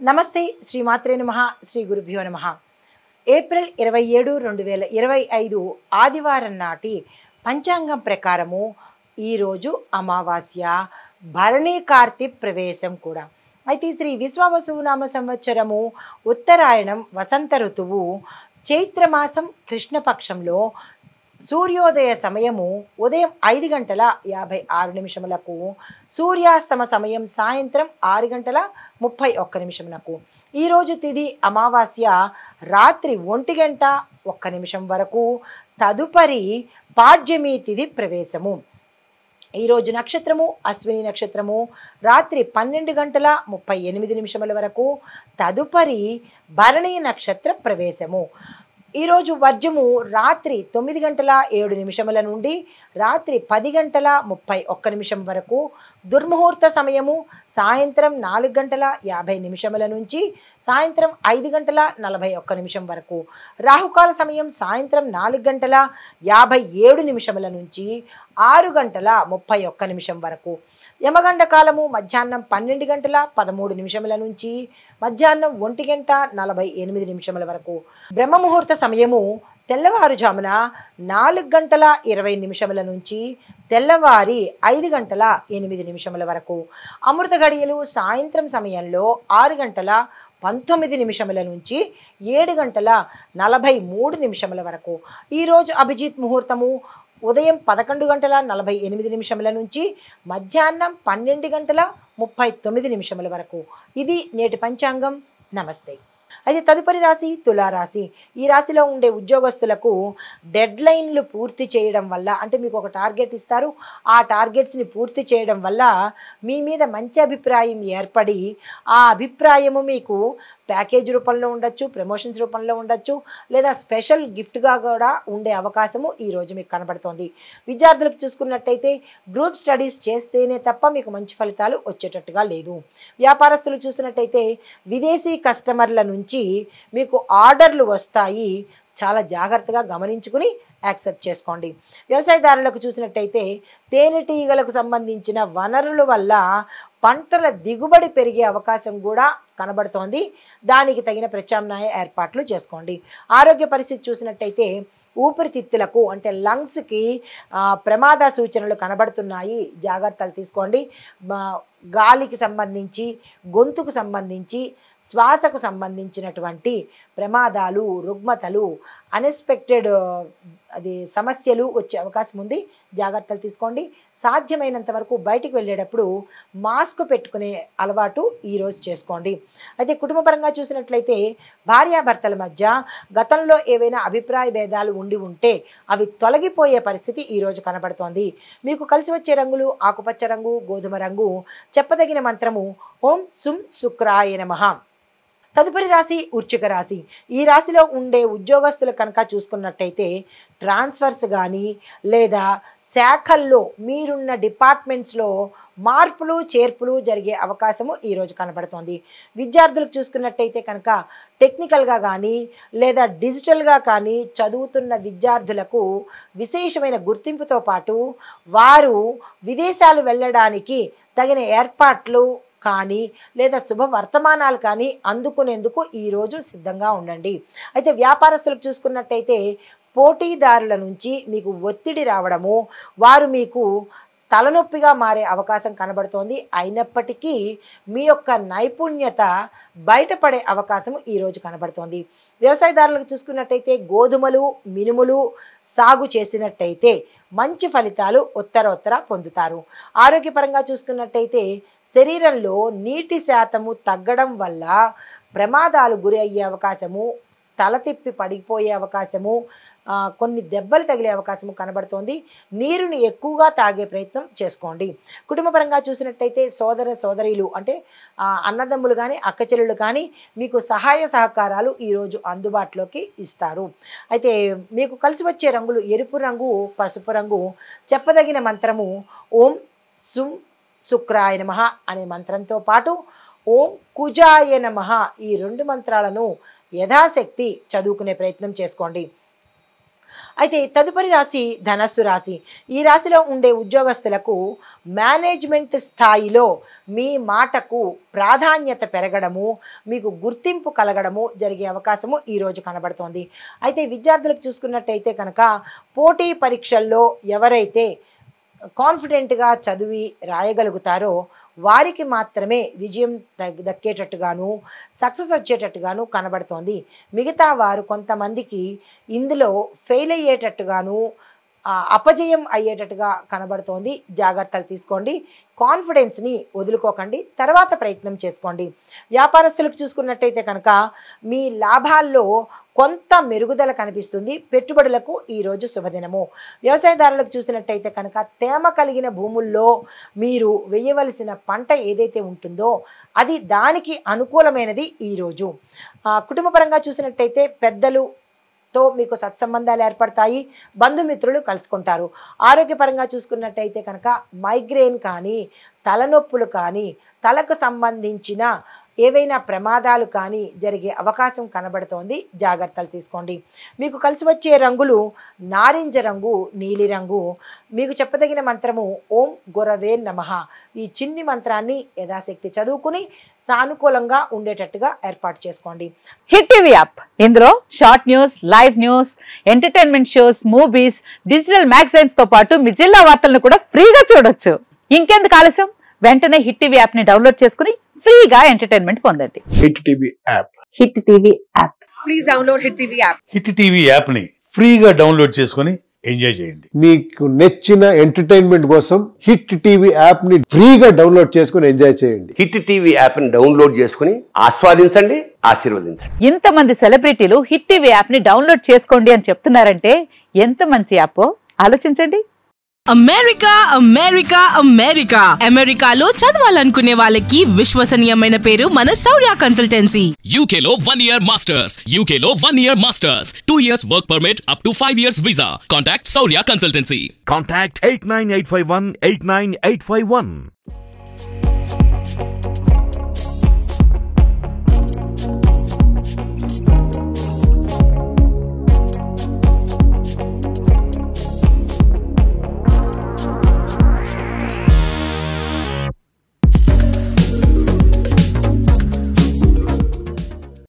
నమస్తే శ్రీమాత్రే నమః శ్రీ గురుభ్యో నమః ఏప్రిల్ 27 2025 ఆదివారం నాటి పంచాంగం ప్రకారము ఈరోజు అమావాస్య భరణి కార్తీ ప్రవేశం కూడా అయితే శ్రీ విశ్వావసునామ సంవత్సరము ఉత్తరాయణం వసంత ఋతువు చైత్రమాసం కృష్ణపక్షంలో సూర్యోదయ సమయము ఉదయం 5:56 సూర్యాస్తమ సమయం సాయంత్రం 6:31 ఈరోజు తిథి అమావాస్య రాత్రి 1:01 వరకు వరకు పాడ్యమి తిథి ప్రవేశము ఈరోజు నక్షత్రము అశ్విని నక్షత్రము రాత్రి 12:38 వరకు తదుపరి భరణి నక్షత్ర ప్రవేశము ఈరోజు వర్జము రాత్రి 9:07 నుండి రాత్రి 10:31 వరకు దుర్ముహూర్త సమయము సాయంత్రం 4:50 నుంచి సాయంత్రం 5:41 వరకు రాహుకాల సమయం సాయంత్రం 4:57 నుంచి 6:31 వరకు యమగండ కాలము మధ్యాహ్నం 12:13 నుంచి మధ్యాహ్నం 1:48 వరకు బ్రహ్మముహూర్త సమయము తెల్లవారుజామున 4:20 నుంచి తెల్లవారి 5:08 వరకు అమృత గడియలు సాయంత్రం సమయంలో 6:19 నుంచి 7:43 వరకు ఈరోజు అభిజిత్ ముహూర్తము ఉదయం 11:48 నుంచి మధ్యాహ్నం 12:39 వరకు ఇది నేటి పంచాంగం. నమస్తే. అయితే తదుపరి రాశి తులారాశి. ఈ రాశిలో ఉండే ఉద్యోగస్తులకు డెడ్ లైన్లు పూర్తి చేయడం వల్ల అంటే మీకు ఒక టార్గెట్ ఇస్తారు, ఆ టార్గెట్స్ని పూర్తి చేయడం వల్ల మీ మీద మంచి అభిప్రాయం ఏర్పడి ఆ అభిప్రాయము మీకు ప్యాకేజ్ రూపంలో ఉండొచ్చు, ప్రమోషన్స్ రూపంలో ఉండొచ్చు, లేదా స్పెషల్ గిఫ్ట్గా కూడా ఉండే అవకాశము ఈరోజు మీకు కనబడుతోంది. విద్యార్థులకు చూసుకున్నట్టయితే గ్రూప్ స్టడీస్ చేస్తేనే తప్ప మీకు మంచి ఫలితాలు వచ్చేటట్టుగా లేదు. వ్యాపారస్తులు చూసినట్టయితే విదేశీ కస్టమర్ల నుంచి మీకు ఆర్డర్లు వస్తాయి, చాలా జాగ్రత్తగా గమనించుకుని యాక్సెప్ట్ చేసుకోండి. వ్యవసాయదారులకు చూసినట్టయితే తేనెటీగలకు సంబంధించిన వనరుల వల్ల పంటల దిగుబడి పెరిగే అవకాశం కూడా కనబడుతోంది, దానికి తగిన ప్రత్యామ్నాయ ఏర్పాట్లు చేసుకోండి. ఆరోగ్య పరిస్థితి చూసినట్టయితే ఊపిరితిత్తులకు అంటే లంగ్స్కి ప్రమాద సూచనలు కనబడుతున్నాయి, జాగ్రత్తలు తీసుకోండి. గాలికి సంబంధించి గొంతుకు సంబంధించి శ్వాసకు సంబంధించినటువంటి ప్రమాదాలు, రుగ్మతలు, అన్ఎక్స్పెక్టెడ్ సమస్యలు వచ్చే అవకాశం ఉంది, జాగ్రత్తలు తీసుకోండి. సాధ్యమైనంత వరకు బయటికి వెళ్ళేటప్పుడు మాస్క్ పెట్టుకునే అలవాటు ఈరోజు చేసుకోండి. అయితే కుటుంబపరంగా చూసినట్లయితే భార్యాభర్తల మధ్య గతంలో ఏవైనా అభిప్రాయ భేదాలు ఉంటే అవి తొలగిపోయే పరిస్థితి ఈరోజు కనబడుతోంది. మీకు కలిసి వచ్చే రంగులు ఆకుపచ్చ రంగు, గోధుమ రంగు. చెప్పదగిన మంత్రము ఓం సుం శుక్రాయ నమః. తదుపరి రాశి వృశ్చిక రాశి. ఈ రాశిలో ఉండే ఉద్యోగస్తులు కనుక చూసుకున్నట్టయితే ట్రాన్స్ఫర్స్ కానీ లేదా శాఖల్లో మీరున్న డిపార్ట్మెంట్స్లో మార్పులు చేర్పులు జరిగే అవకాశము ఈరోజు కనబడుతోంది. విద్యార్థులకు చూసుకున్నట్టయితే కనుక టెక్నికల్గా కానీ లేదా డిజిటల్గా కానీ చదువుతున్న విద్యార్థులకు విశేషమైన గుర్తింపుతో పాటు వారు విదేశాలు వెళ్ళడానికి తగిన ఏర్పాట్లు కానీ లేదా శుభ వర్తమానాలు కానీ అందుకునేందుకు ఈరోజు సిద్ధంగా ఉండండి. అయితే వ్యాపారస్తులకు చూసుకున్నట్టయితే పోటీదారుల నుంచి మీకు ఒత్తిడి రావడము, వారు మీకు తలనొప్పిగా మారే అవకాశం కనబడుతోంది. అయినప్పటికీ మీ యొక్క నైపుణ్యత బయటపడే అవకాశం ఈరోజు కనబడుతోంది. వ్యవసాయదారులకు చూసుకున్నట్టయితే గోధుమలు, మినుములు సాగు చేసినట్టయితే మంచి ఫలితాలు ఉత్తరోత్తర పొందుతారు. ఆరోగ్యపరంగా చూసుకున్నట్టయితే శరీరంలో నీటి శాతము తగ్గడం వల్ల ప్రమాదాలు గురి అయ్యే అవకాశము, తల తిప్పి పడిపోయే అవకాశము, కొన్ని దెబ్బలు తగిలే అవకాశము కనబడుతోంది. నీరుని ఎక్కువగా తాగే ప్రయత్నం చేసుకోండి. కుటుంబపరంగా చూసినట్టయితే సోదర సోదరీలు అంటే అన్నదమ్ములు కానీ అక్కచెల్లెళ్ళు కానీ మీకు సహాయ సహకారాలు ఈరోజు అందుబాటులోకి ఇస్తారు. అయితే మీకు కలిసి వచ్చే రంగులు ఎరుపు రంగు, పసుపు రంగు. చెప్పదగిన మంత్రము ఓం సుం శుక్రాయ నమః అనే మంత్రంతో పాటు ఓం కుజాయ నమః ఈ 2 మంత్రాలను యథాశక్తి చదువుకునే ప్రయత్నం చేసుకోండి. అయితే తదుపరి రాశి ధనస్సు రాశి. ఈ రాశిలో ఉండే ఉద్యోగస్తులకు మేనేజ్మెంట్ స్థాయిలో మీ మాటకు ప్రాధాన్యత పెరగడము, మీకు గుర్తింపు కలగడము జరిగే అవకాశము ఈరోజు కనబడుతోంది. అయితే విద్యార్థులకు చూసుకున్నట్టయితే కనుక పోటీ పరీక్షల్లో ఎవరైతే కాన్ఫిడెంట్గా చదివి రాయగలుగుతారో వారికి మాత్రమే విజయం దక్కేటట్టుగాను, సక్సెస్ వచ్చేటట్టుగాను కనబడుతోంది. మిగతా వారు కొంతమందికి ఇందులో ఫెయిల్ అయ్యేటట్టుగాను, అపజయం అయ్యేటట్టుగా కనబడుతోంది. జాగ్రత్తలు తీసుకోండి. కాన్ఫిడెన్స్ని వదులుకోకండి, తర్వాత ప్రయత్నం చేసుకోండి. వ్యాపారస్తులకు చూసుకున్నట్టయితే కనుక మీ లాభాల్లో కొంత మెరుగుదల కనిపిస్తుంది. పెట్టుబడులకు ఈరోజు శుభదినము. వ్యవసాయదారులకు చూసినట్టయితే కనుక తేమ కలిగిన భూముల్లో మీరు వేయవలసిన పంట ఏదైతే ఉంటుందో అది దానికి అనుకూలమైనది ఈరోజు. కుటుంబపరంగా చూసినట్టయితే పెద్దలుతో మీకు సత్సంబంధాలు ఏర్పడతాయి, బంధుమిత్రులు కలుసుకుంటారు. ఆరోగ్యపరంగా చూసుకున్నట్టయితే కనుక మైగ్రేన్ కానీ, తలనొప్పులు కానీ, తలకు సంబంధించిన ఏవైనా ప్రమాదాలు కానీ జరిగే అవకాశం కనబడుతోంది. జాగ్రత్తలు తీసుకోండి. మీకు కలిసి వచ్చే రంగులు నారింజ రంగు, నీలిరంగు. మీకు చెప్పదగిన మంత్రము ఓం గురవే నమః. ఈ చిన్ని మంత్రాన్ని యథాశక్తి చదువుకుని సానుకూలంగా ఉండేటట్టుగా ఏర్పాటు చేసుకోండి. హిట్ టీవీ యాప్, ఇందులో short news, live news, entertainment shows, movies, digital magazines తో పాటు మీ జిల్లా వార్తలను కూడా ఫ్రీగా చూడొచ్చు. ఇంకెందుకు ఆలస్యం, వెంటనే హిట్ టీవీ యాప్ ని డౌన్లోడ్ చేసుకుని ఫ్రీగా ఎంటర్టైన్మెంట్ పొందండి. Hit TV app. Hit TV app. Please download hit TV app. Hit TV app ని ఫ్రీగా డౌన్లోడ్ చేసుకుని ఎంజాయ్ చేయండి. మీకు నచ్చిన ఎంటర్టైన్మెంట్ కోసం హిట్ టీవీ యాప్ ని ఫ్రీగా డౌన్లోడ్ చేసుకుని ఎంజాయ్ చేయండి. హిట్ టీవీ యాప్ ని డౌన్లోడ్ చేసుకుని ఆస్వాదించండి, ఆశీర్వదించండి. ఇంతమంది సెలబ్రిటీలు హిట్ టీవీ యాప్ ని డౌన్లోడ్ చేసుకోండి అని చెప్తున్నారంటే ఎంత మంచి యాప్ ఆలోచించండి. అమెరికా అమెరికా అమెరికా అమెరికాలో చదవాలనుకునే వాళ్ళకి విశ్వసనీయమైన పేరు మన శౌర్య కన్సల్టెన్సీ. UK లో 1 year masters, UK లో 1 year masters, 2 years work permit up to 5 years visa. Contact Saurya Consultancy. Contact 89851 89851.